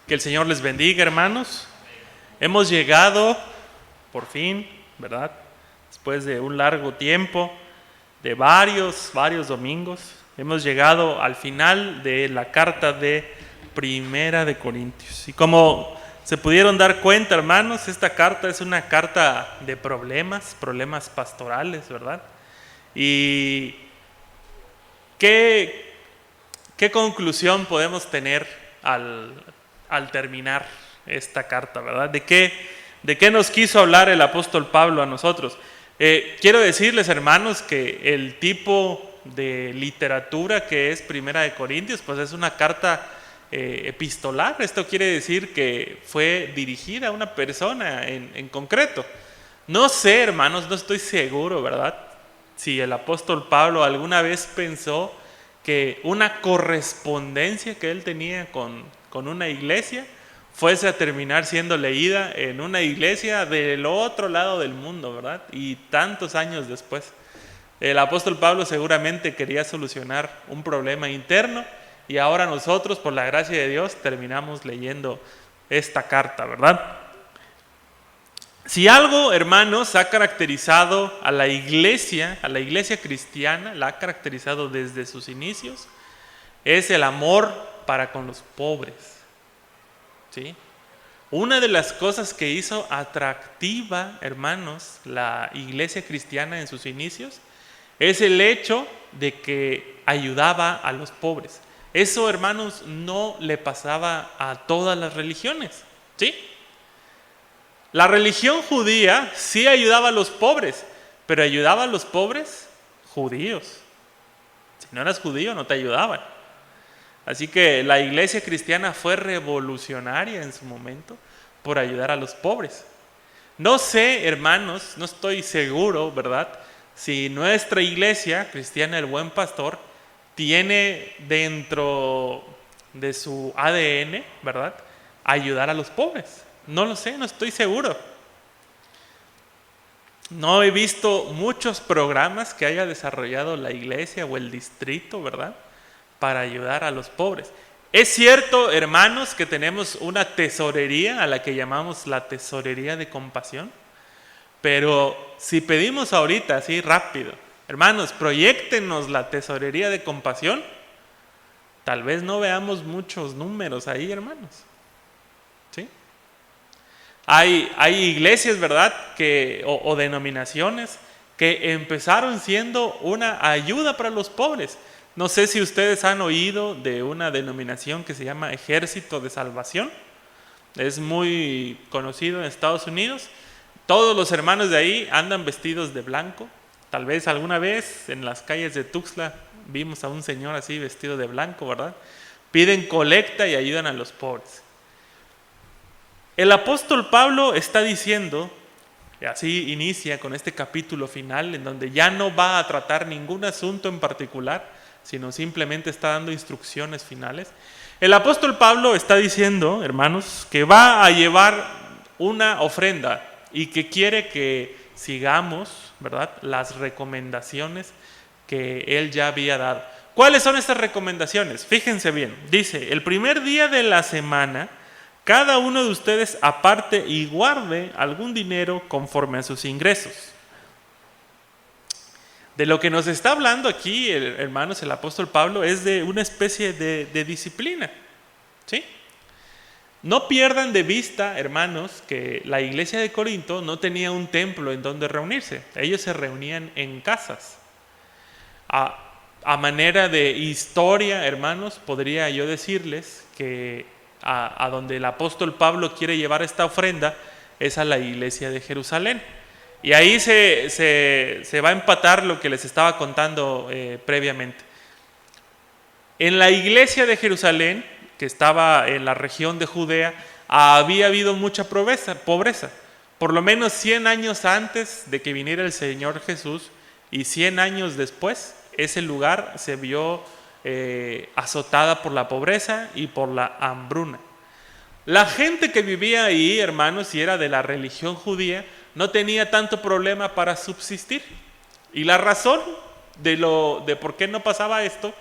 Que el Señor les bendiga, hermanos. Hemos llegado, por fin, ¿verdad? Después de un largo tiempo, de varios domingos, hemos llegado al final de la carta de Primera de Corintios. Y como se pudieron dar cuenta, hermanos, esta carta es una carta de problemas pastorales, ¿verdad? Y ¿qué conclusión podemos tener al terminar esta carta, ¿verdad? ¿De qué nos quiso hablar el apóstol Pablo a nosotros? Quiero decirles, hermanos, que el tipo de literatura que es Primera de Corintios, pues es una carta epistolar. Esto quiere decir que fue dirigida a una persona en concreto. No sé, hermanos, no estoy seguro, ¿verdad?, si el apóstol Pablo alguna vez pensó que una correspondencia que él tenía con una iglesia fuese a terminar siendo leída en una iglesia del otro lado del mundo, ¿verdad? Y tantos años después. El apóstol Pablo seguramente quería solucionar un problema interno y ahora nosotros, por la gracia de Dios, terminamos leyendo esta carta, ¿verdad? Si algo, hermanos, ha caracterizado a la iglesia cristiana, la ha caracterizado desde sus inicios, es el amor para con los pobres. ¿Sí? Una de las cosas que hizo atractiva, hermanos, la iglesia cristiana en sus inicios es el hecho de que ayudaba a los pobres. Eso, hermanos, no le pasaba a todas las religiones. ¿Sí? La religión judía sí ayudaba a los pobres, pero ayudaba a los pobres judíos. Si no eras judío, no te ayudaban. Así que la iglesia cristiana fue revolucionaria en su momento por ayudar a los pobres. No sé, hermanos, no estoy seguro, ¿verdad?, si nuestra iglesia cristiana, el Buen Pastor, tiene dentro de su ADN, ¿verdad?, ayudar a los pobres. No lo sé, no estoy seguro. No he visto muchos programas que haya desarrollado la iglesia o el distrito, ¿verdad?, para ayudar a los pobres. Es cierto, hermanos, que tenemos una tesorería a la que llamamos la tesorería de compasión, pero si pedimos ahorita, así rápido, hermanos, proyéctenos la tesorería de compasión, tal vez no veamos muchos números ahí, hermanos. ¿Sí? Hay iglesias, ¿verdad?, o denominaciones que empezaron siendo una ayuda para los pobres. No sé si ustedes han oído de una denominación que se llama Ejército de Salvación. Es muy conocido en Estados Unidos. Todos los hermanos de ahí andan vestidos de blanco. Tal vez alguna vez en las calles de Tuxtla vimos a un señor así vestido de blanco, ¿verdad? Piden colecta y ayudan a los pobres. El apóstol Pablo está diciendo, y así inicia con este capítulo final, en donde ya no va a tratar ningún asunto en particular, sino simplemente está dando instrucciones finales. El apóstol Pablo está diciendo, hermanos, que va a llevar una ofrenda y que quiere que sigamos, ¿verdad?, las recomendaciones que él ya había dado. ¿Cuáles son estas recomendaciones? Fíjense bien, dice: el primer día de la semana, cada uno de ustedes aparte y guarde algún dinero conforme a sus ingresos. De lo que nos está hablando aquí, hermanos, el apóstol Pablo es de una especie de disciplina. ¿Sí? No pierdan de vista, hermanos, que la iglesia de Corinto no tenía un templo en donde reunirse. Ellos se reunían en casas. A manera de historia, hermanos, podría yo decirles que a donde el apóstol Pablo quiere llevar esta ofrenda es a la iglesia de Jerusalén. Y ahí se va a empatar lo que les estaba contando previamente. En la iglesia de Jerusalén, que estaba en la región de Judea, había habido mucha pobreza. Por lo menos 100 años antes de que viniera el Señor Jesús y 100 años después, ese lugar se vio azotada por la pobreza y por la hambruna. La gente que vivía ahí, hermanos, y era de la religión judía, no tenía tanto problema para subsistir. Y la razón de por qué no pasaba esto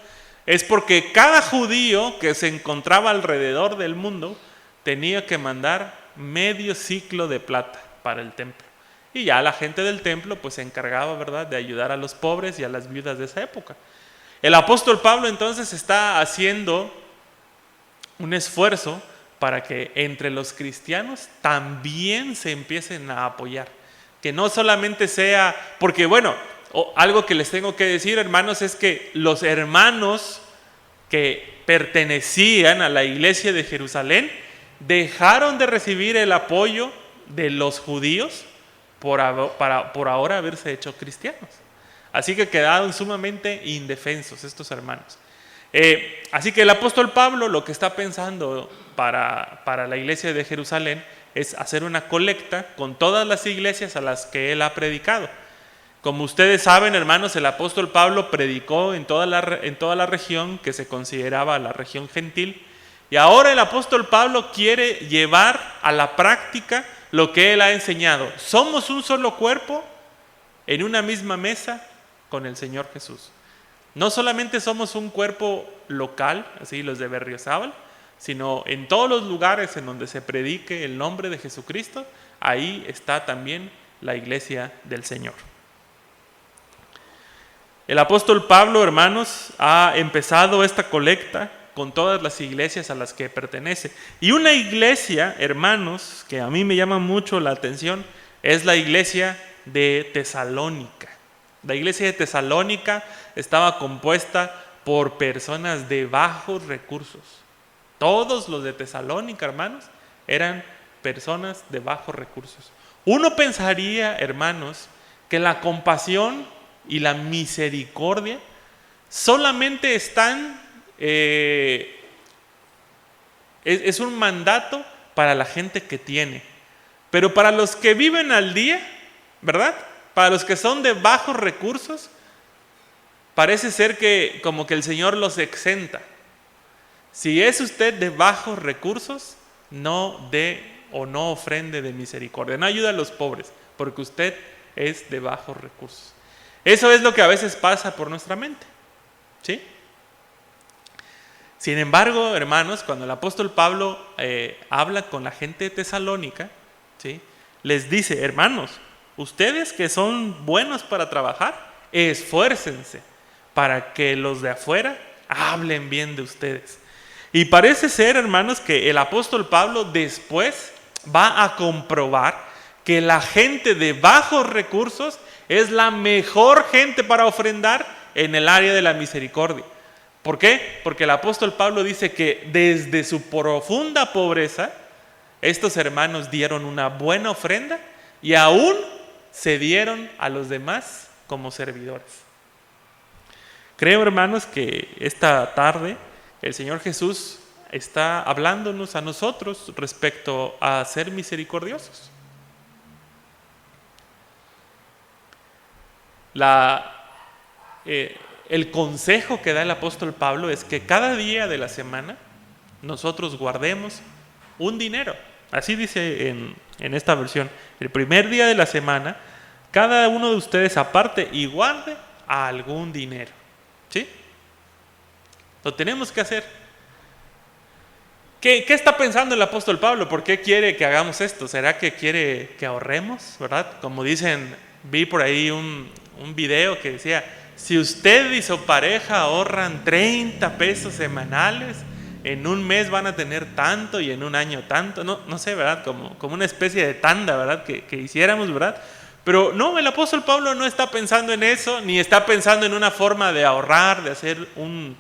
es porque cada judío que se encontraba alrededor del mundo tenía que mandar medio ciclo de plata para el templo. Y ya la gente del templo pues se encargaba, ¿verdad?, de ayudar a los pobres y a las viudas de esa época. El apóstol Pablo entonces está haciendo un esfuerzo para que entre los cristianos también se empiecen a apoyar. Que no solamente sea, porque bueno, algo que les tengo que decir, hermanos, es que los hermanos que pertenecían a la iglesia de Jerusalén dejaron de recibir el apoyo de los judíos por ahora haberse hecho cristianos. Así que quedaron sumamente indefensos estos hermanos. Así que el apóstol Pablo lo que está pensando para la iglesia de Jerusalén es hacer una colecta con todas las iglesias a las que él ha predicado. Como ustedes saben, hermanos, el apóstol Pablo predicó en toda la región que se consideraba la región gentil, y ahora el apóstol Pablo quiere llevar a la práctica lo que él ha enseñado. Somos un solo cuerpo en una misma mesa con el Señor Jesús. No solamente somos un cuerpo local, así los de Berriozábal, sino en todos los lugares en donde se predique el nombre de Jesucristo, ahí está también la iglesia del Señor. El apóstol Pablo, hermanos, ha empezado esta colecta con todas las iglesias a las que pertenece. Y una iglesia, hermanos, que a mí me llama mucho la atención, es la iglesia de Tesalónica. La iglesia de Tesalónica estaba compuesta por personas de bajos recursos. Todos los de Tesalónica, hermanos, eran personas de bajos recursos. Uno pensaría, hermanos, que la compasión y la misericordia solamente están, es un mandato para la gente que tiene. Pero para los que viven al día, ¿verdad?, para los que son de bajos recursos, parece ser que como que el Señor los exenta. Si es usted de bajos recursos, no dé o no ofrende de misericordia, no ayuda a los pobres, porque usted es de bajos recursos. Eso es lo que a veces pasa por nuestra mente, ¿sí? Sin embargo, hermanos, cuando el apóstol Pablo habla con la gente de Tesalónica, ¿sí?, les dice: hermanos, ustedes que son buenos para trabajar, esfuércense para que los de afuera hablen bien de ustedes. Y parece ser, hermanos, que el apóstol Pablo después va a comprobar que la gente de bajos recursos es la mejor gente para ofrendar en el área de la misericordia. ¿Por qué? Porque el apóstol Pablo dice que desde su profunda pobreza, estos hermanos dieron una buena ofrenda y aún se dieron a los demás como servidores. Creo, hermanos, que esta tarde el Señor Jesús está hablándonos a nosotros respecto a ser misericordiosos. El consejo que da el apóstol Pablo es que cada día de la semana nosotros guardemos un dinero. Así dice en esta versión: el primer día de la semana, cada uno de ustedes aparte y guarde algún dinero. ¿Sí? Lo tenemos que hacer. ¿Qué está pensando el apóstol Pablo? ¿Por qué quiere que hagamos esto? ¿Será que quiere que ahorremos? ¿Verdad? Como dicen, vi por ahí un video que decía: si usted y su pareja ahorran 30 pesos semanales, en un mes van a tener tanto y en un año tanto. No sé, ¿verdad? Como una especie de tanda, ¿verdad? Que hiciéramos, ¿verdad? Pero no, el apóstol Pablo no está pensando en eso, ni está pensando en una forma de ahorrar, de hacer un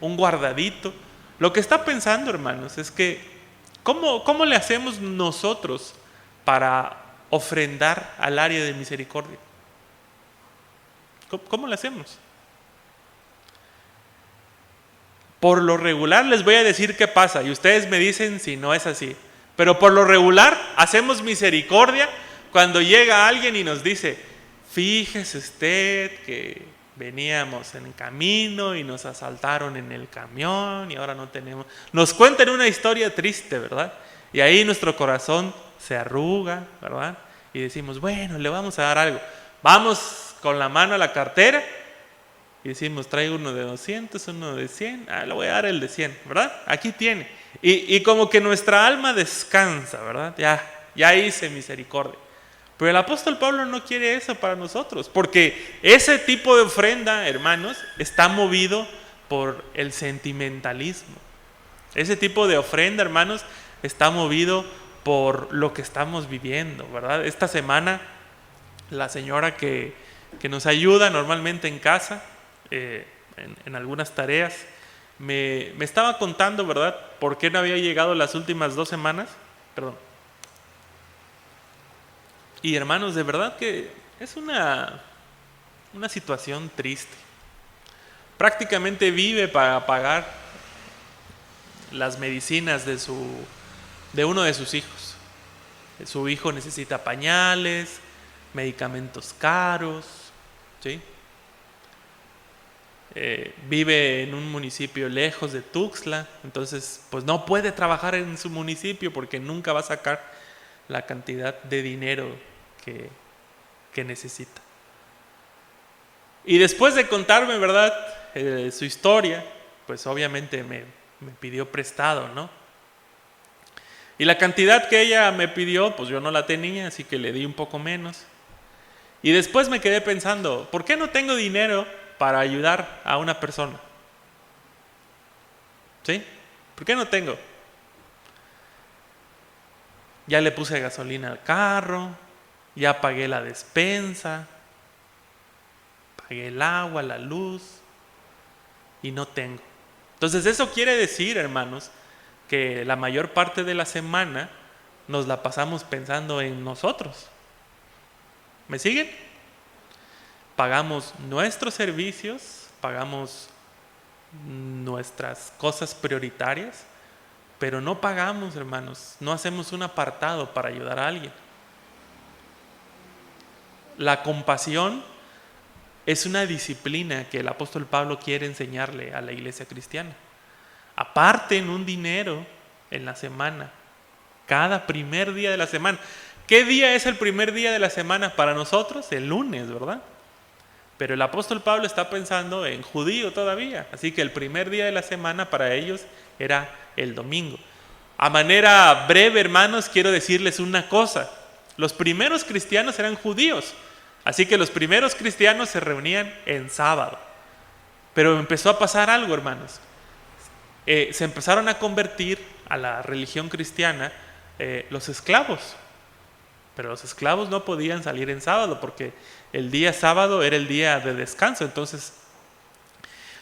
guardadito. Lo que está pensando, hermanos, es que ¿cómo le hacemos nosotros para ofrendar al área de misericordia? ¿Cómo le hacemos? Por lo regular les voy a decir qué pasa y ustedes me dicen si no es así. Pero por lo regular hacemos misericordia cuando llega alguien y nos dice: fíjese usted que veníamos en camino y nos asaltaron en el camión y ahora no tenemos... Nos cuentan una historia triste, ¿verdad? Y ahí nuestro corazón se arruga, ¿verdad? Y decimos: bueno, le vamos a dar algo. Vamos con la mano a la cartera y decimos: traigo uno de 200, uno de 100, le voy a dar el de 100, ¿verdad? Aquí tiene. Y como que nuestra alma descansa, ¿verdad? Ya hice misericordia. Pero el apóstol Pablo no quiere eso para nosotros, porque ese tipo de ofrenda, hermanos, está movido por el sentimentalismo. Ese tipo de ofrenda, hermanos, está movido por lo que estamos viviendo, ¿verdad? Esta semana, la señora que nos ayuda normalmente en casa, en algunas tareas, me estaba contando, ¿verdad?, por qué no había llegado las últimas 2 semanas. Perdón. Y hermanos, de verdad que es una situación triste. Prácticamente vive para pagar las medicinas de uno de sus hijos. Su hijo necesita pañales, medicamentos caros, ¿sí? Vive en un municipio lejos de Tuxtla, entonces pues no puede trabajar en su municipio porque nunca va a sacar la cantidad de dinero que necesita. Y después de contarme, ¿verdad?, su historia, pues obviamente me pidió prestado, ¿no? Y la cantidad que ella me pidió, pues yo no la tenía, así que le di un poco menos. Y después me quedé pensando, ¿por qué no tengo dinero para ayudar a una persona? ¿Sí? ¿Por qué no tengo? Ya le puse gasolina al carro, ya pagué la despensa, pagué el agua, la luz, y no tengo. Entonces eso quiere decir, hermanos, que la mayor parte de la semana nos la pasamos pensando en nosotros. ¿Me siguen? Pagamos nuestros servicios, pagamos nuestras cosas prioritarias, pero no pagamos, hermanos, no hacemos un apartado para ayudar a alguien. La compasión es una disciplina que el apóstol Pablo quiere enseñarle a la iglesia cristiana. Aparten un dinero en la semana, cada primer día de la semana. ¿Qué día es el primer día de la semana para nosotros? El lunes, ¿verdad? Pero el apóstol Pablo está pensando en judío todavía, así que el primer día de la semana para ellos era el domingo. A manera breve, hermanos, quiero decirles una cosa. Los primeros cristianos eran judíos, así que los primeros cristianos se reunían en sábado. Pero empezó a pasar algo, hermanos. Se empezaron a convertir a la religión cristiana los esclavos. Pero los esclavos no podían salir en sábado porque el día sábado era el día de descanso. Entonces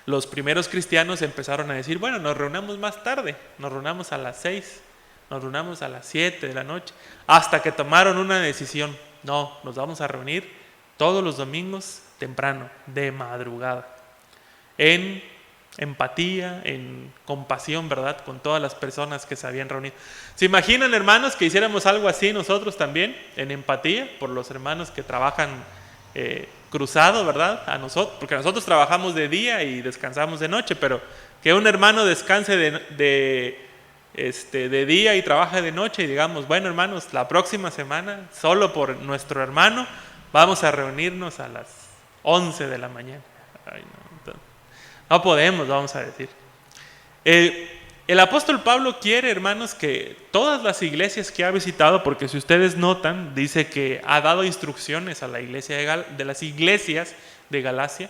los primeros cristianos empezaron a decir, bueno, nos reunamos más tarde, nos reunamos a las 6, nos reunamos a las 7 de la noche, hasta que tomaron una decisión. No, nos vamos a reunir todos los domingos temprano, de madrugada, en empatía, en compasión, ¿verdad?, con todas las personas que se habían reunido. ¿Se imaginan, hermanos, que hiciéramos algo así nosotros también, en empatía, por los hermanos que trabajan cruzado, ¿verdad?, a nosotros, porque nosotros trabajamos de día y descansamos de noche, pero que un hermano descanse de día y trabaje de noche y digamos, bueno, hermanos, la próxima semana, solo por nuestro hermano, vamos a reunirnos a las 11 de la mañana. Ay, no podemos, vamos a decir. El apóstol Pablo quiere, hermanos, que todas las iglesias que ha visitado, porque si ustedes notan, dice que ha dado instrucciones a la iglesia de las iglesias de Galacia.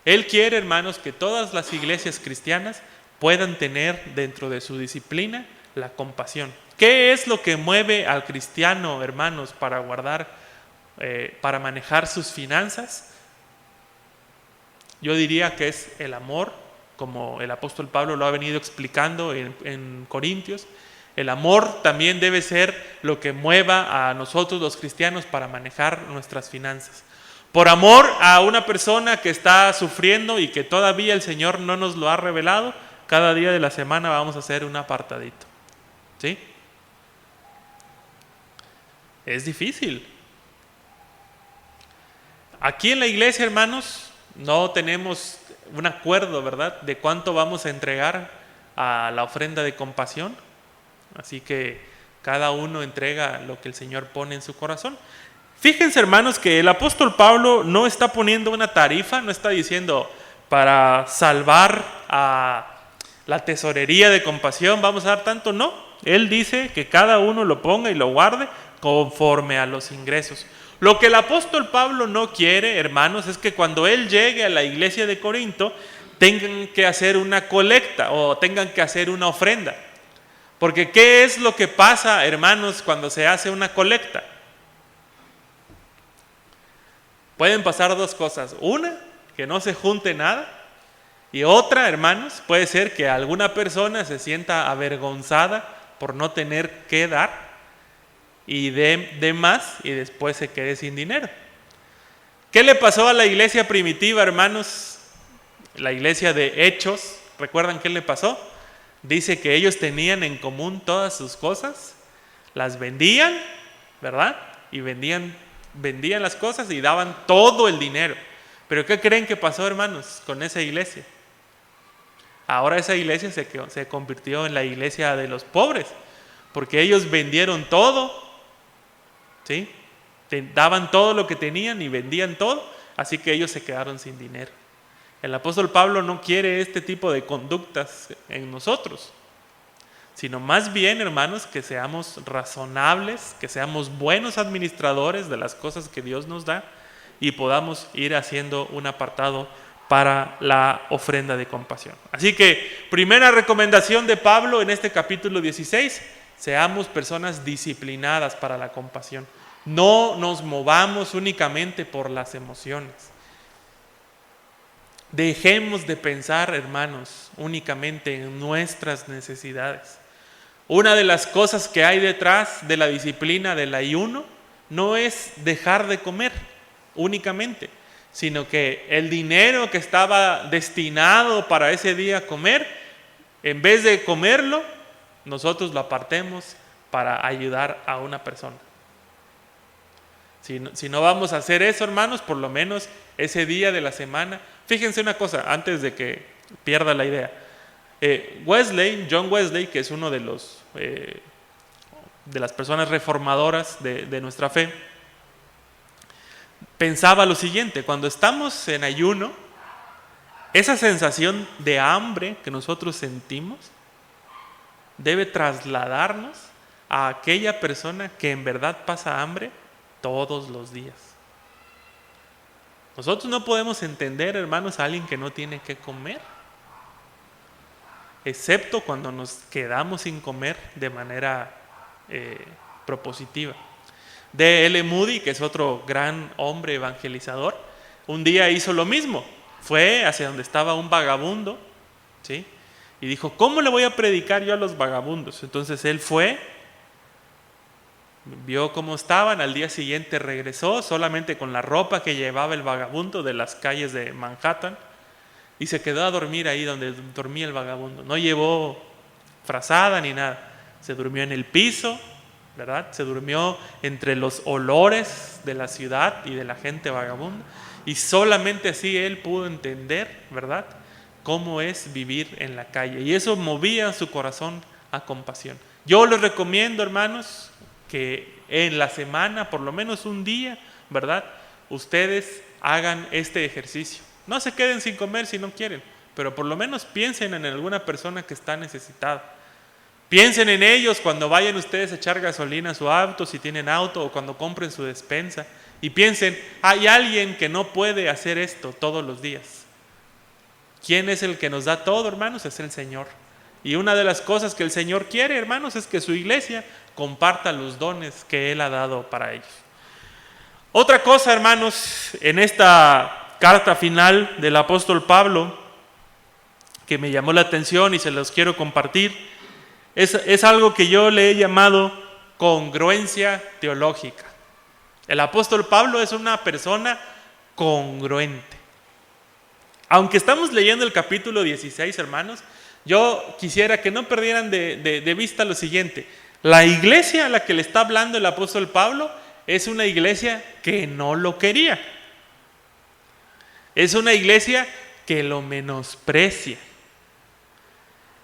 Él quiere, hermanos, que todas las iglesias cristianas puedan tener dentro de su disciplina la compasión. ¿Qué es lo que mueve al cristiano, hermanos, para guardar, para manejar sus finanzas? Yo diría que es el amor, como el apóstol Pablo lo ha venido explicando en Corintios. El amor también debe ser lo que mueva a nosotros los cristianos para manejar nuestras finanzas. Por amor a una persona que está sufriendo y que todavía el Señor no nos lo ha revelado, cada día de la semana vamos a hacer un apartadito. ¿Sí? Es difícil. Aquí en la iglesia, hermanos, no tenemos un acuerdo, ¿verdad?, de cuánto vamos a entregar a la ofrenda de compasión. Así que cada uno entrega lo que el Señor pone en su corazón. Fíjense, hermanos, que el apóstol Pablo no está poniendo una tarifa, no está diciendo para salvar a la tesorería de compasión, vamos a dar tanto, no. Él dice que cada uno lo ponga y lo guarde conforme a los ingresos. Lo que el apóstol Pablo no quiere, hermanos, es que cuando él llegue a la iglesia de Corinto tengan que hacer una colecta o tengan que hacer una ofrenda. Porque ¿qué es lo que pasa, hermanos, cuando se hace una colecta? Pueden pasar dos cosas. Una, que no se junte nada. Y otra, hermanos, puede ser que alguna persona se sienta avergonzada por no tener que dar y dé más y después se quede sin dinero. ¿Qué le pasó a la iglesia primitiva, hermanos? La iglesia de Hechos, ¿recuerdan qué le pasó? Dice que ellos tenían en común todas sus cosas, las vendían, ¿verdad? Y vendían las cosas y daban todo el dinero. Pero ¿qué creen que pasó, hermanos, con esa iglesia? Ahora esa iglesia se convirtió en la iglesia de los pobres, porque ellos vendieron todo, ¿sí? Daban todo lo que tenían y vendían todo, así que ellos se quedaron sin dinero. El apóstol Pablo no quiere este tipo de conductas en nosotros, sino más bien, hermanos, que seamos razonables, que seamos buenos administradores de las cosas que Dios nos da y podamos ir haciendo un apartado para la ofrenda de compasión. Así que, primera recomendación de Pablo en este capítulo 16, seamos personas disciplinadas para la compasión. No nos movamos únicamente por las emociones. Dejemos de pensar, hermanos, únicamente en nuestras necesidades. Una de las cosas que hay detrás de la disciplina del ayuno no es dejar de comer únicamente, sino que el dinero que estaba destinado para ese día a comer, en vez de comerlo, nosotros lo apartemos para ayudar a una persona. Si no vamos a hacer eso, hermanos, por lo menos ese día de la semana. Fíjense una cosa, antes de que pierda la idea. John Wesley, que es uno de las personas reformadoras de nuestra fe, pensaba lo siguiente: cuando estamos en ayuno, esa sensación de hambre que nosotros sentimos debe trasladarnos a aquella persona que en verdad pasa hambre todos los días. Nosotros no podemos entender, hermanos, a alguien que no tiene que comer, excepto cuando nos quedamos sin comer de manera propositiva. D.L. Moody, que es otro gran hombre evangelizador, un día hizo lo mismo. Fue hacia donde estaba un vagabundo, ¿sí? Y dijo: ¿cómo le voy a predicar yo a los vagabundos? Entonces él fue, vio cómo estaban, al día siguiente regresó solamente con la ropa que llevaba el vagabundo de las calles de Manhattan y se quedó a dormir ahí donde dormía el vagabundo. No llevó frazada ni nada, se durmió en el piso, ¿verdad? Se durmió entre los olores de la ciudad y de la gente vagabunda, y solamente así él pudo entender, ¿verdad?, cómo es vivir en la calle, y eso movía su corazón a compasión. Yo les recomiendo, hermanos, que en la semana, por lo menos un día, ¿verdad?, ustedes hagan este ejercicio. No se queden sin comer si no quieren, pero por lo menos piensen en alguna persona que está necesitada. Piensen en ellos cuando vayan ustedes a echar gasolina a su auto, si tienen auto, o cuando compren su despensa. Y piensen: hay alguien que no puede hacer esto todos los días. ¿Quién es el que nos da todo, hermanos? Es el Señor. Y una de las cosas que el Señor quiere, hermanos, es que su iglesia comparta los dones que Él ha dado para ellos. Otra cosa, hermanos, en esta carta final del apóstol Pablo, que me llamó la atención y se los quiero compartir, es algo que yo le he llamado congruencia teológica. El apóstol Pablo es una persona congruente. Aunque estamos leyendo el capítulo 16, hermanos, yo quisiera que no perdieran de vista lo siguiente: la iglesia a la que le está hablando el apóstol Pablo es una iglesia que no lo quería. Es una iglesia que lo menosprecia.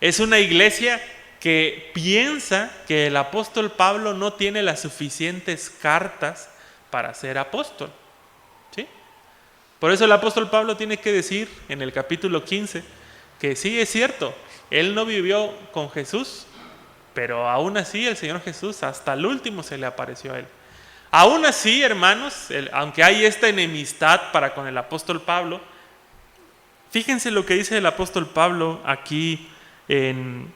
Es una iglesia que piensa que el apóstol Pablo no tiene las suficientes cartas para ser apóstol, ¿sí? Por eso el apóstol Pablo tiene que decir en el capítulo 15 que sí, es cierto, Él no vivió con Jesús, pero aún así el Señor Jesús hasta el último se le apareció a él. Aún así, hermanos, aunque hay esta enemistad para con el apóstol Pablo, fíjense lo que dice el apóstol Pablo aquí en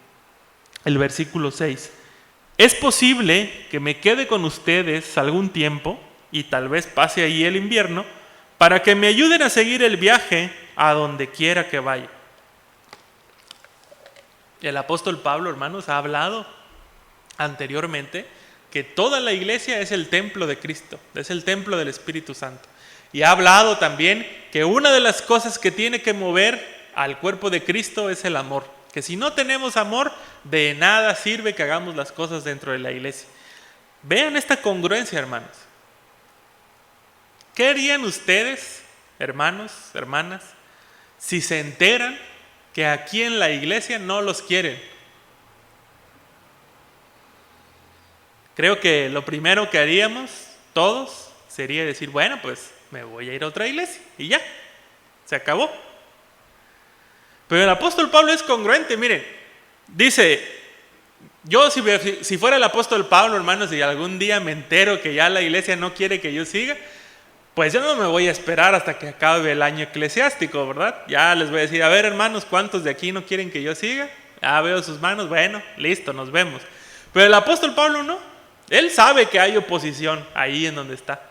el versículo 6. Es posible que me quede con ustedes algún tiempo y tal vez pase ahí el invierno para que me ayuden a seguir el viaje a donde quiera que vaya. El apóstol Pablo, hermanos, ha hablado anteriormente que toda la iglesia es el templo de Cristo, es el templo del Espíritu Santo. Y ha hablado también que una de las cosas que tiene que mover al cuerpo de Cristo es el amor. Que si no tenemos amor, de nada sirve que hagamos las cosas dentro de la iglesia. Vean esta congruencia, hermanos. ¿Qué harían ustedes, hermanos, hermanas, si se enteran que aquí en la iglesia no los quieren? Creo que lo primero que haríamos todos sería decir, bueno, pues me voy a ir a otra iglesia y ya, se acabó. Pero el apóstol Pablo es congruente, miren, dice, yo si fuera el apóstol Pablo, hermanos, y algún día me entero que ya la iglesia no quiere que yo siga, pues yo no me voy a esperar hasta que acabe el año eclesiástico, ¿verdad? Ya les voy a decir, a ver, hermanos, ¿cuántos de aquí no quieren que yo siga? Ah, veo sus manos, bueno, listo, nos vemos. Pero el apóstol Pablo no. Él sabe que hay oposición ahí en donde está.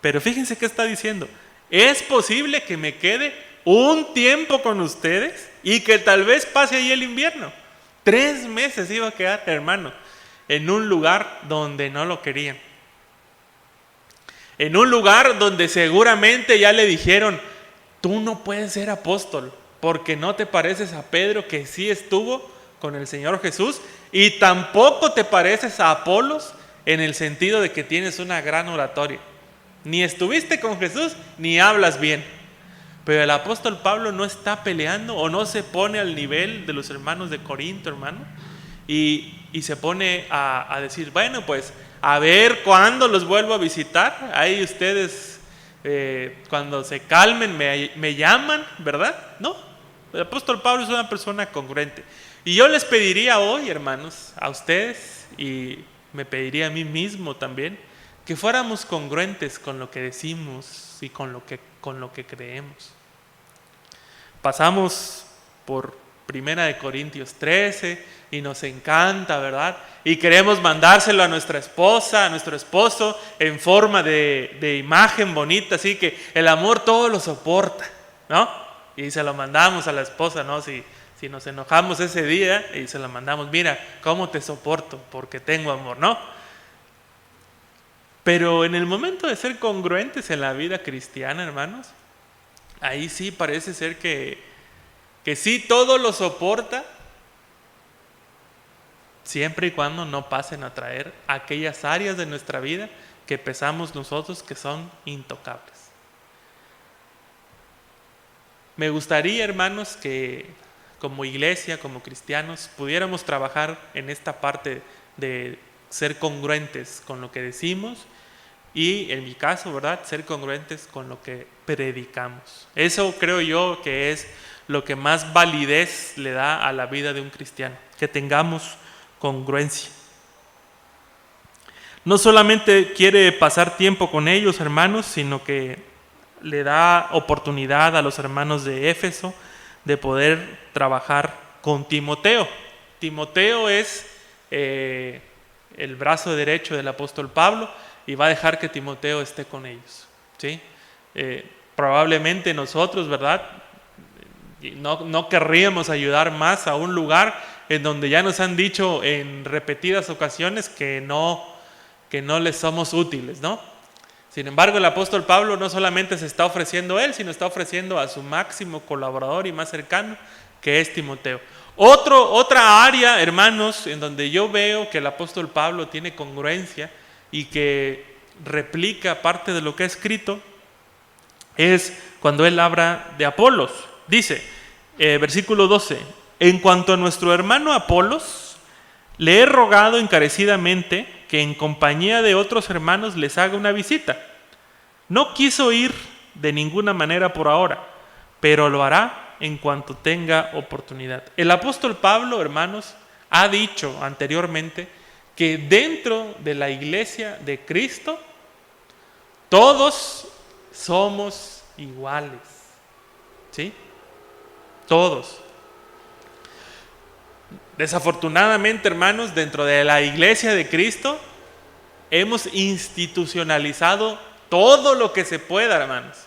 Pero fíjense qué está diciendo. Es posible que me quede un tiempo con ustedes y que tal vez pase ahí el invierno. 3 meses iba a quedar, hermano, en un lugar donde no lo querían. En un lugar donde seguramente ya le dijeron, tú no puedes ser apóstol porque no te pareces a Pedro, que sí estuvo con el Señor Jesús, y tampoco te pareces a Apolos en el sentido de que tienes una gran oratoria. Ni estuviste con Jesús, ni hablas bien. Pero el apóstol Pablo no está peleando o no se pone al nivel de los hermanos de Corinto, hermano, y se pone a decir, bueno, pues a ver cuándo los vuelvo a visitar. Ahí ustedes, cuando se calmen, me llaman, ¿verdad? No, el apóstol Pablo es una persona congruente. Y yo les pediría hoy, hermanos, a ustedes, y me pediría a mí mismo también, que fuéramos congruentes con lo que decimos y con lo que creemos. Pasamos por 1 Corintios 13 y nos encanta, ¿verdad? Y queremos mandárselo a nuestra esposa, a nuestro esposo, en forma de imagen bonita, así que el amor todo lo soporta, ¿no? Y se lo mandamos a la esposa, ¿no? Si nos enojamos ese día y se lo mandamos, mira, ¿cómo te soporto? Porque tengo amor, ¿no? Pero en el momento de ser congruentes en la vida cristiana, hermanos, ahí sí parece ser que sí todo lo soporta, siempre y cuando no pasen a traer aquellas áreas de nuestra vida que pensamos nosotros que son intocables. Me gustaría, hermanos, que como iglesia, como cristianos, pudiéramos trabajar en esta parte de ser congruentes con lo que decimos y, en mi caso, ¿verdad?, ser congruentes con lo que predicamos. Eso creo yo que es lo que más validez le da a la vida de un cristiano, que tengamos congruencia. No solamente quiere pasar tiempo con ellos, hermanos, sino que le da oportunidad a los hermanos de Éfeso de poder trabajar con Timoteo. Timoteo es el brazo derecho del apóstol Pablo y va a dejar que Timoteo esté con ellos, ¿sí? Probablemente nosotros, ¿verdad?, no querríamos ayudar más a un lugar en donde ya nos han dicho en repetidas ocasiones que no les somos útiles, ¿no? Sin embargo, el apóstol Pablo no solamente se está ofreciendo él, sino está ofreciendo a su máximo colaborador y más cercano, que es Timoteo. Otra área, hermanos, en donde yo veo que el apóstol Pablo tiene congruencia y que replica parte de lo que ha escrito, es cuando él habla de Apolos. Dice, versículo 12, en cuanto a nuestro hermano Apolos, le he rogado encarecidamente que en compañía de otros hermanos les haga una visita. No quiso ir de ninguna manera por ahora, pero lo hará en cuanto tenga oportunidad. El apóstol Pablo, hermanos, ha dicho anteriormente que dentro de la iglesia de Cristo todos somos iguales. ¿Sí? Todos. Desafortunadamente, hermanos, dentro de la iglesia de Cristo hemos institucionalizado todo lo que se pueda, hermanos.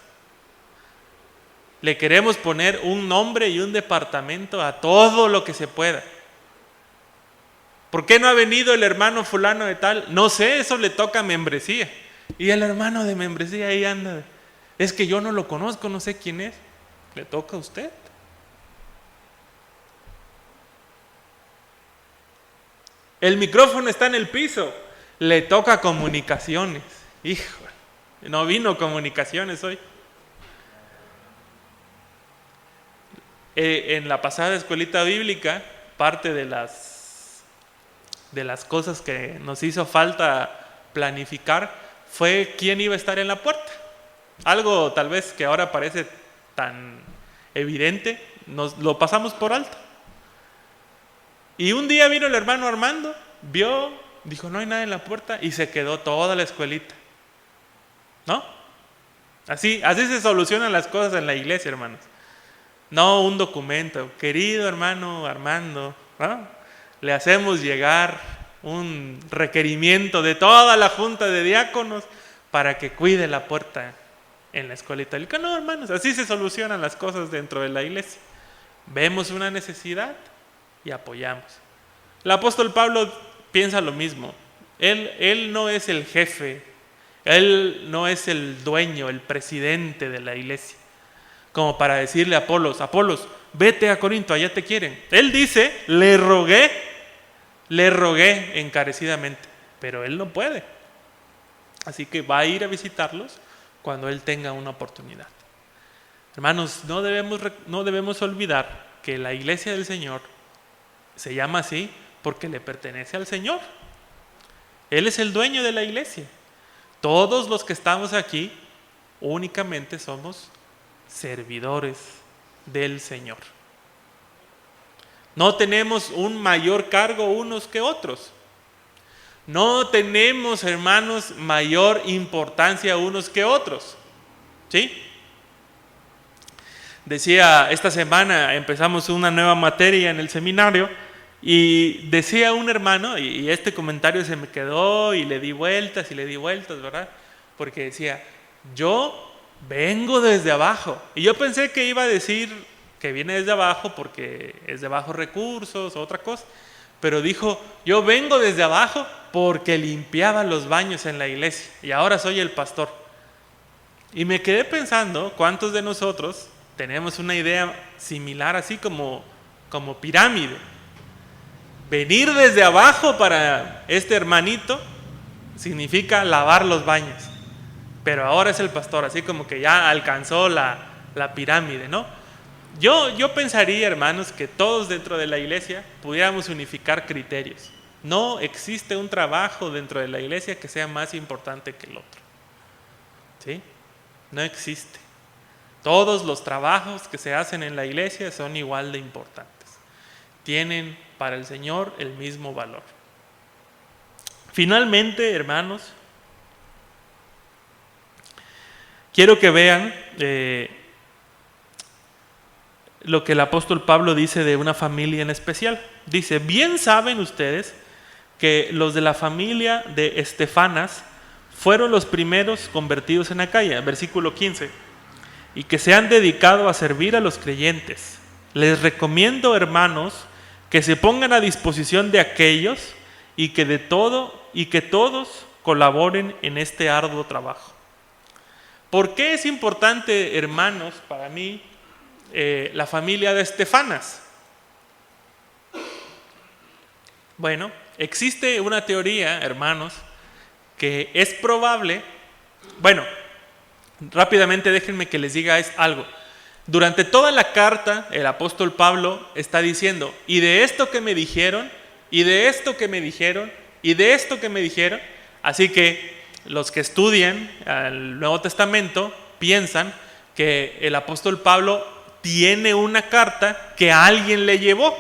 Le queremos poner un nombre y un departamento a todo lo que se pueda. ¿Por qué no ha venido el hermano fulano de tal? No sé, eso le toca membresía. Y el hermano de membresía ahí anda. Es que yo no lo conozco, no sé quién es. Le toca a usted. El micrófono está en el piso. Le toca comunicaciones. Híjole, no vino comunicaciones hoy. En la pasada escuelita bíblica, parte de las cosas que nos hizo falta planificar fue quién iba a estar en la puerta. Algo tal vez que ahora parece tan evidente, nos lo pasamos por alto. Y un día vino el hermano Armando, vio, dijo no hay nada en la puerta y se quedó toda la escuelita. ¿No? Así se solucionan las cosas en la iglesia, hermanos. No un documento. Querido hermano Armando, ¿no? Le hacemos llegar un requerimiento de toda la junta de diáconos para que cuide la puerta en la escuelita. No, hermanos, así se solucionan las cosas dentro de la iglesia. Vemos una necesidad y apoyamos. El apóstol Pablo piensa lo mismo. Él no es el jefe, él no es el dueño, el presidente de la iglesia, como para decirle a Apolos, vete a Corinto, allá te quieren. Él dice, le rogué encarecidamente, pero él no puede. Así que va a ir a visitarlos cuando él tenga una oportunidad. Hermanos, no debemos olvidar que la iglesia del Señor se llama así porque le pertenece al Señor. Él es el dueño de la iglesia. Todos los que estamos aquí únicamente somos servidores del Señor. No tenemos un mayor cargo unos que otros. No tenemos, hermanos, mayor importancia unos que otros. ¿Sí? Decía, esta semana empezamos una nueva materia en el seminario y decía un hermano, y este comentario se me quedó y le di vueltas, ¿verdad? Porque decía, yo vengo desde abajo. Y yo pensé que iba a decir que viene desde abajo porque es de bajos recursos o otra cosa. Pero dijo, yo vengo desde abajo porque limpiaba los baños en la iglesia y ahora soy el pastor. Y me quedé pensando, ¿cuántos de nosotros tenemos una idea similar así como pirámide? Venir desde abajo para este hermanito significa lavar los baños. Pero ahora es el pastor, así como que ya alcanzó la pirámide, ¿no? Yo pensaría, hermanos, que todos dentro de la iglesia pudiéramos unificar criterios. No existe un trabajo dentro de la iglesia que sea más importante que el otro. ¿Sí? No existe. Todos los trabajos que se hacen en la iglesia son igual de importantes. Tienen para el Señor el mismo valor. Finalmente, hermanos, quiero que vean lo que el apóstol Pablo dice de una familia en especial. Dice, bien saben ustedes que los de la familia de Estefanas fueron los primeros convertidos en Acaya, versículo 15, y que se han dedicado a servir a los creyentes. Les recomiendo, hermanos, que se pongan a disposición de aquellos y que todos colaboren en este arduo trabajo. ¿Por qué es importante, hermanos, para mí, la familia de Estefanas? Bueno, existe una teoría, hermanos, que es probable. Bueno, rápidamente déjenme que les diga algo. Durante toda la carta, el apóstol Pablo está diciendo, y de esto que me dijeron, y de esto que me dijeron, y de esto que me dijeron. Así que los que estudian el Nuevo Testamento piensan que el apóstol Pablo tiene una carta que alguien le llevó.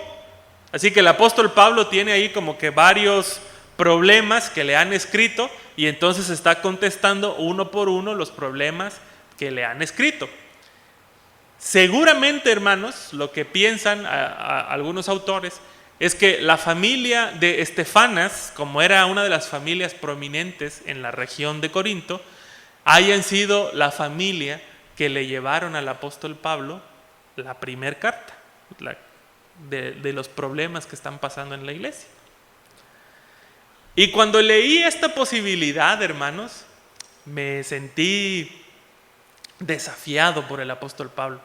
Así que el apóstol Pablo tiene ahí como que varios problemas que le han escrito y entonces está contestando uno por uno los problemas que le han escrito. Seguramente, hermanos, lo que piensan algunos autores es que la familia de Estefanas, como era una de las familias prominentes en la región de Corinto, hayan sido la familia que le llevaron al apóstol Pablo la primer carta de los problemas que están pasando en la iglesia. Y cuando leí esta posibilidad, hermanos, me sentí desafiado por el apóstol Pablo.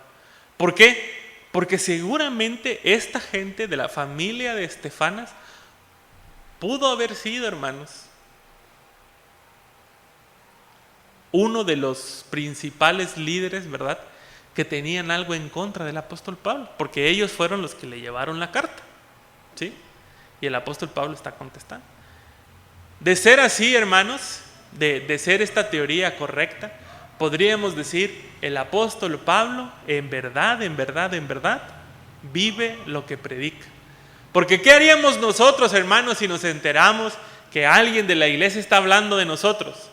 ¿Por qué? Porque seguramente esta gente de la familia de Estefanas pudo haber sido, hermanos, uno de los principales líderes, ¿verdad?, que tenían algo en contra del apóstol Pablo, porque ellos fueron los que le llevaron la carta, ¿sí? Y el apóstol Pablo está contestando. De ser así, hermanos, de ser esta teoría correcta, podríamos decir, el apóstol Pablo en verdad, vive lo que predica. Porque ¿qué haríamos nosotros, hermanos, si nos enteramos que alguien de la iglesia está hablando de nosotros?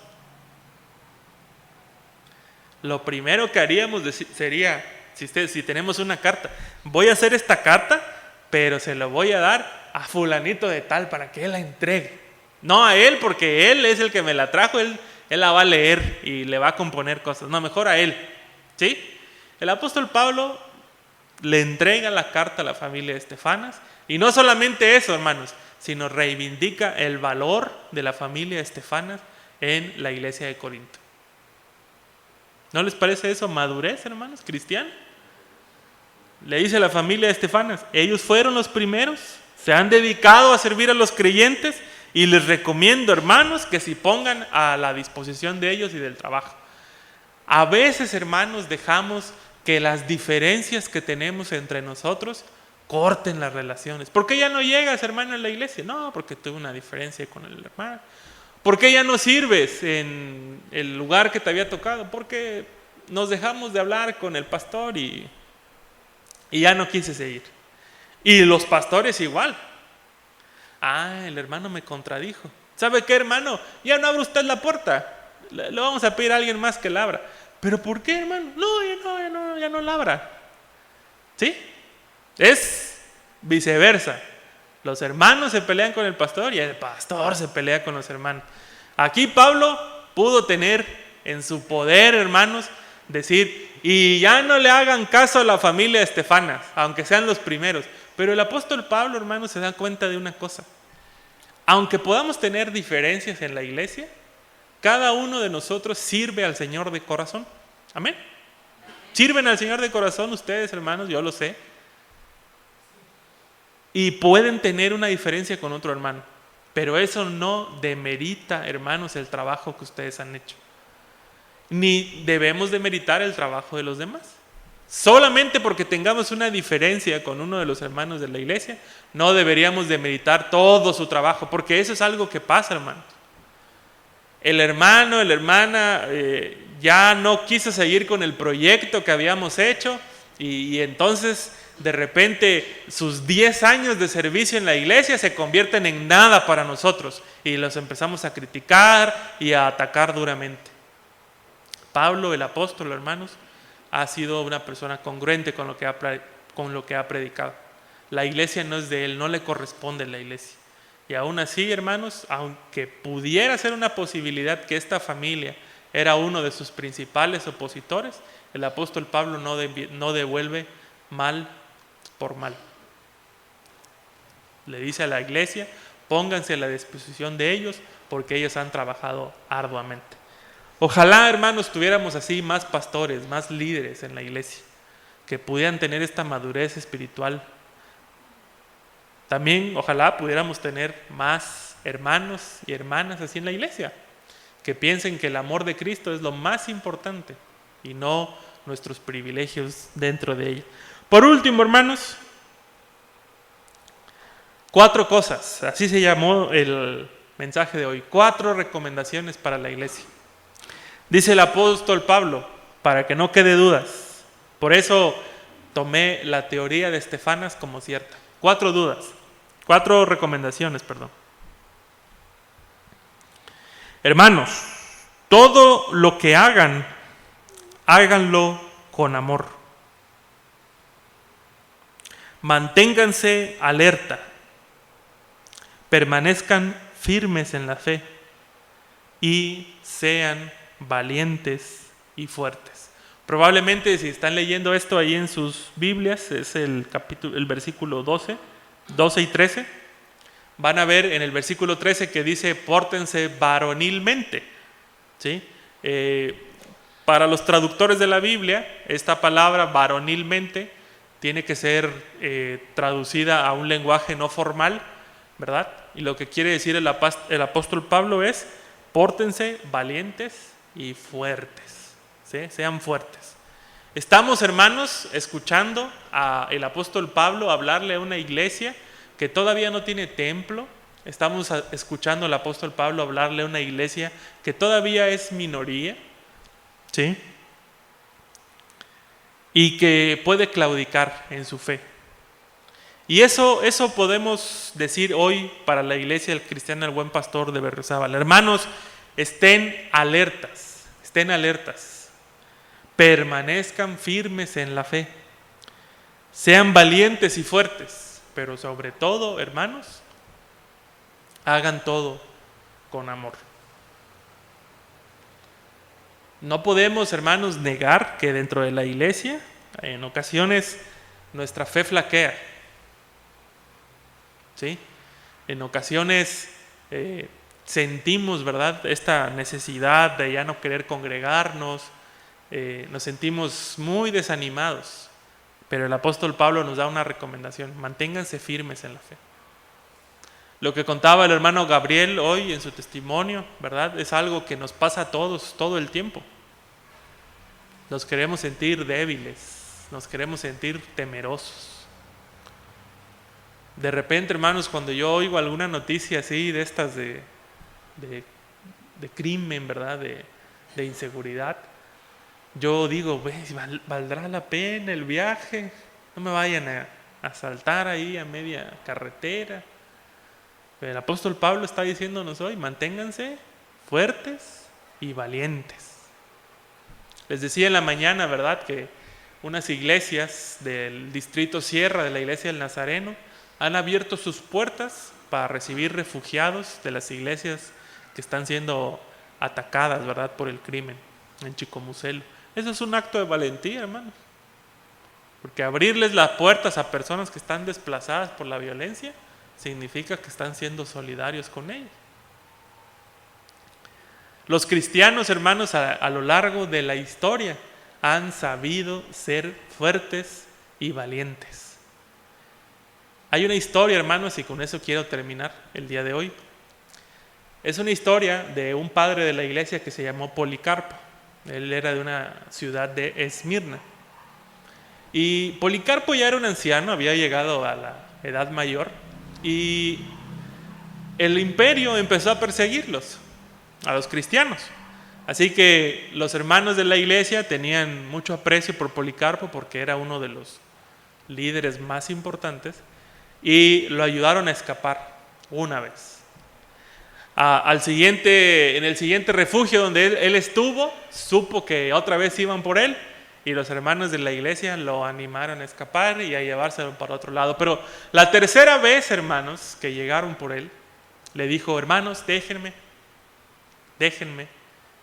Lo primero que haríamos sería, si tenemos una carta, voy a hacer esta carta, pero se la voy a dar a fulanito de tal para que él la entregue. No a él, porque él es el que me la trajo, él la va a leer y le va a componer cosas. No, mejor a él, ¿sí? El apóstol Pablo le entrega la carta a la familia de Estefanas, y no solamente eso, hermanos, sino reivindica el valor de la familia de Estefanas en la iglesia de Corinto. ¿No les parece eso madurez, hermanos, cristiana? Le dice a la familia de Estefanas, ellos fueron los primeros, se han dedicado a servir a los creyentes, y les recomiendo, hermanos, que se pongan a la disposición de ellos y del trabajo. A veces, hermanos, dejamos que las diferencias que tenemos entre nosotros corten las relaciones. ¿Por qué ya no llegas, hermano, a la iglesia? No, porque tuve una diferencia con el hermano. ¿Por qué ya no sirves en el lugar que te había tocado? Porque nos dejamos de hablar con el pastor y ya no quise seguir. Y los pastores igual. El hermano me contradijo. ¿Sabe qué, hermano? Ya no abre usted la puerta. Le vamos a pedir a alguien más que la abra. ¿Pero por qué, hermano? No, ya no la abra. ¿Sí? Es viceversa. Los hermanos se pelean con el pastor y el pastor se pelea con los hermanos. Aquí Pablo pudo tener en su poder, hermanos, decir, y ya no le hagan caso a la familia de Estefanas, aunque sean los primeros. Pero el apóstol Pablo, hermanos, se da cuenta de una cosa. Aunque podamos tener diferencias en la iglesia, cada uno de nosotros sirve al Señor de corazón. Amén. ¿Sirven al Señor de corazón ustedes, hermanos? Yo lo sé. Y pueden tener una diferencia con otro hermano. Pero eso no demerita, hermanos, el trabajo que ustedes han hecho. Ni debemos demeritar el trabajo de los demás. Solamente porque tengamos una diferencia con uno de los hermanos de la iglesia, no deberíamos demeritar todo su trabajo, porque eso es algo que pasa, hermanos. El hermano, la hermana ya no quiso seguir con el proyecto que habíamos hecho y entonces de repente sus 10 años de servicio en la iglesia se convierten en nada para nosotros y los empezamos a criticar y a atacar duramente. Pablo, el apóstol, hermanos, ha sido una persona congruente con lo que ha predicado. La iglesia no es de él, no le corresponde la iglesia. Y aún así, hermanos, aunque pudiera ser una posibilidad que esta familia era uno de sus principales opositores, el apóstol Pablo no devuelve mal por mal. Le dice a la iglesia, pónganse a la disposición de ellos porque ellos han trabajado arduamente. Ojalá, hermanos, tuviéramos así más pastores, más líderes en la iglesia, que pudieran tener esta madurez espiritual. También, ojalá pudiéramos tener más hermanos y hermanas así en la iglesia, que piensen que el amor de Cristo es lo más importante y no nuestros privilegios dentro de ella. Por último, hermanos, 4 cosas, así se llamó el mensaje de hoy, 4 recomendaciones para la iglesia. Dice el apóstol Pablo, para que no quede dudas. Por eso tomé la teoría de Estefanas como cierta. 4 recomendaciones, perdón. Hermanos, todo lo que hagan, háganlo con amor. Manténganse alerta, permanezcan firmes en la fe y sean valientes y fuertes. Probablemente si están leyendo esto ahí en sus Biblias, es el versículo 12 y 13, van a ver en el versículo 13 que dice, pórtense varonilmente, ¿sí? Para los traductores de la Biblia, esta palabra varonilmente tiene que ser traducida a un lenguaje no formal, ¿verdad? Y lo que quiere decir el apóstol Pablo es, pórtense valientes y fuertes, ¿sí? Sean fuertes. Estamos, hermanos, escuchando al apóstol Pablo hablarle a una iglesia que todavía no tiene templo. Estamos escuchando al apóstol Pablo hablarle a una iglesia que todavía es minoría, ¿sí? Y que puede claudicar en su fe. Y eso podemos decir hoy para la iglesia del Cristiano el Buen Pastor de Berriozábal. Hermanos, estén alertas, permanezcan firmes en la fe, sean valientes y fuertes, pero sobre todo, hermanos, hagan todo con amor. No podemos, hermanos, negar que dentro de la iglesia, en ocasiones, nuestra fe flaquea, ¿sí? En ocasiones sentimos, ¿verdad?, esta necesidad de ya no querer congregarnos, nos sentimos muy desanimados, pero el apóstol Pablo nos da una recomendación: manténganse firmes en la fe. Lo que contaba el hermano Gabriel hoy en su testimonio, ¿verdad?, es algo que nos pasa a todos todo el tiempo. Nos queremos sentir débiles, nos queremos sentir temerosos. De repente, hermanos, cuando yo oigo alguna noticia así de estas de crimen, ¿verdad?, de inseguridad, yo digo, ¿valdrá la pena el viaje? No me vayan a asaltar ahí a media carretera. El apóstol Pablo está diciéndonos hoy, manténganse fuertes y valientes. Les decía en la mañana, ¿verdad?, que unas iglesias del distrito Sierra, de la iglesia del Nazareno, han abierto sus puertas para recibir refugiados de las iglesias que están siendo atacadas, ¿verdad?, por el crimen en Chicomucelo. Eso es un acto de valentía, hermanos. Porque abrirles las puertas a personas que están desplazadas por la violencia significa que están siendo solidarios con ellos. Los cristianos, hermanos, a lo largo de la historia han sabido ser fuertes y valientes. Hay una historia, hermanos, y con eso quiero terminar el día de hoy. Es una historia de un padre de la iglesia que se llamó Policarpo. Él era de una ciudad de Esmirna. Y Policarpo ya era un anciano, había llegado a la edad mayor, y el imperio empezó a perseguirlos, a los cristianos. Así que los hermanos de la iglesia tenían mucho aprecio por Policarpo porque era uno de los líderes más importantes, y lo ayudaron a escapar una vez. En el siguiente refugio donde él estuvo, supo que otra vez iban por él, y los hermanos de la iglesia lo animaron a escapar y a llevárselo para otro lado. Pero la tercera vez, hermanos, que llegaron por él, le dijo: hermanos, déjenme,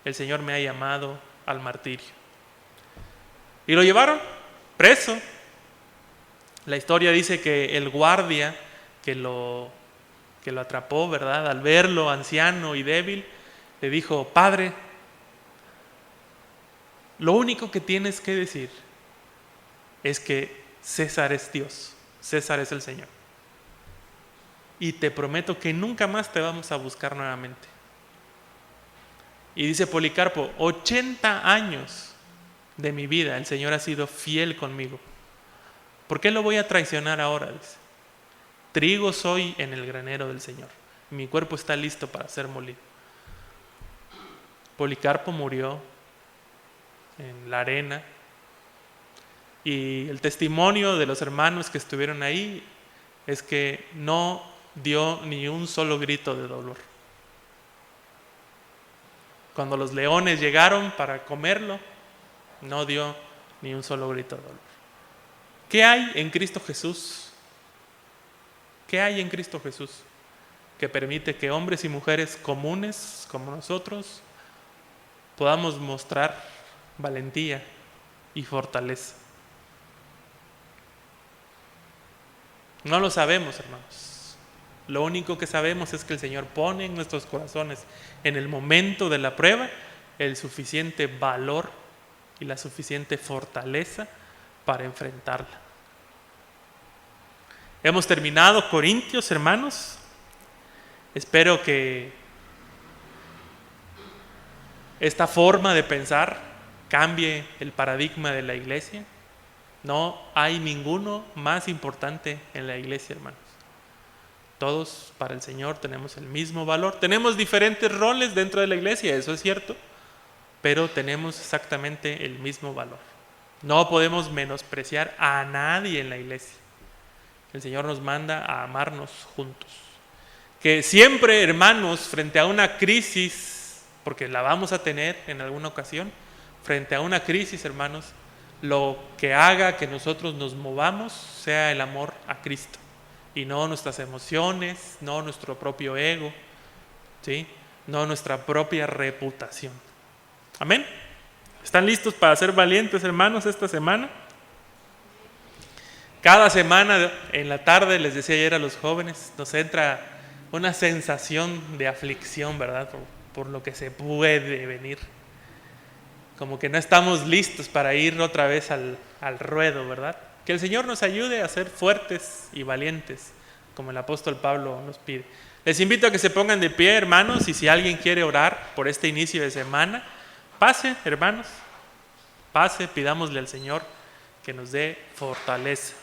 el Señor me ha llamado al martirio. Y lo llevaron preso. La historia dice que el guardia que lo atrapó, ¿verdad?, al verlo anciano y débil, le dijo: Padre, lo único que tienes que decir es que César es Dios, César es el Señor. Y te prometo que nunca más te vamos a buscar nuevamente. Y dice Policarpo: 80 años de mi vida el Señor ha sido fiel conmigo. ¿Por qué lo voy a traicionar ahora? Dice: trigo soy en el granero del Señor. Mi cuerpo está listo para ser molido. Policarpo murió en la arena Y el testimonio de los hermanos que estuvieron ahí es que no dio ni un solo grito de dolor. Cuando los leones llegaron para comerlo, no dio ni un solo grito de dolor. ¿Qué hay en Cristo Jesús? ¿Qué hay en Cristo Jesús que permite que hombres y mujeres comunes como nosotros podamos mostrar valentía y fortaleza? No lo sabemos, hermanos. Lo único que sabemos es que el Señor pone en nuestros corazones, en el momento de la prueba, el suficiente valor y la suficiente fortaleza para enfrentarla. Hemos terminado Corintios, hermanos. Espero que esta forma de pensar cambie el paradigma de la iglesia. No hay ninguno más importante en la iglesia, hermanos. Todos para el Señor tenemos el mismo valor. Tenemos diferentes roles dentro de la iglesia, eso es cierto, pero tenemos exactamente el mismo valor. No podemos menospreciar a nadie en la iglesia. El Señor nos manda a amarnos juntos. Que siempre, hermanos, frente a una crisis, porque la vamos a tener en alguna ocasión, frente a una crisis, hermanos, lo que haga que nosotros nos movamos sea el amor a Cristo y no nuestras emociones, no nuestro propio ego, ¿sí? No nuestra propia reputación. Amén. ¿Están listos para ser valientes, hermanos, esta semana? Cada semana en la tarde, les decía ayer a los jóvenes, nos entra una sensación de aflicción, ¿verdad? Por lo que se puede venir. Como que no estamos listos para ir otra vez al ruedo, ¿verdad? Que el Señor nos ayude a ser fuertes y valientes, como el apóstol Pablo nos pide. Les invito a que se pongan de pie, hermanos, y si alguien quiere orar por este inicio de semana, pase, hermanos, pase, pidámosle al Señor que nos dé fortaleza.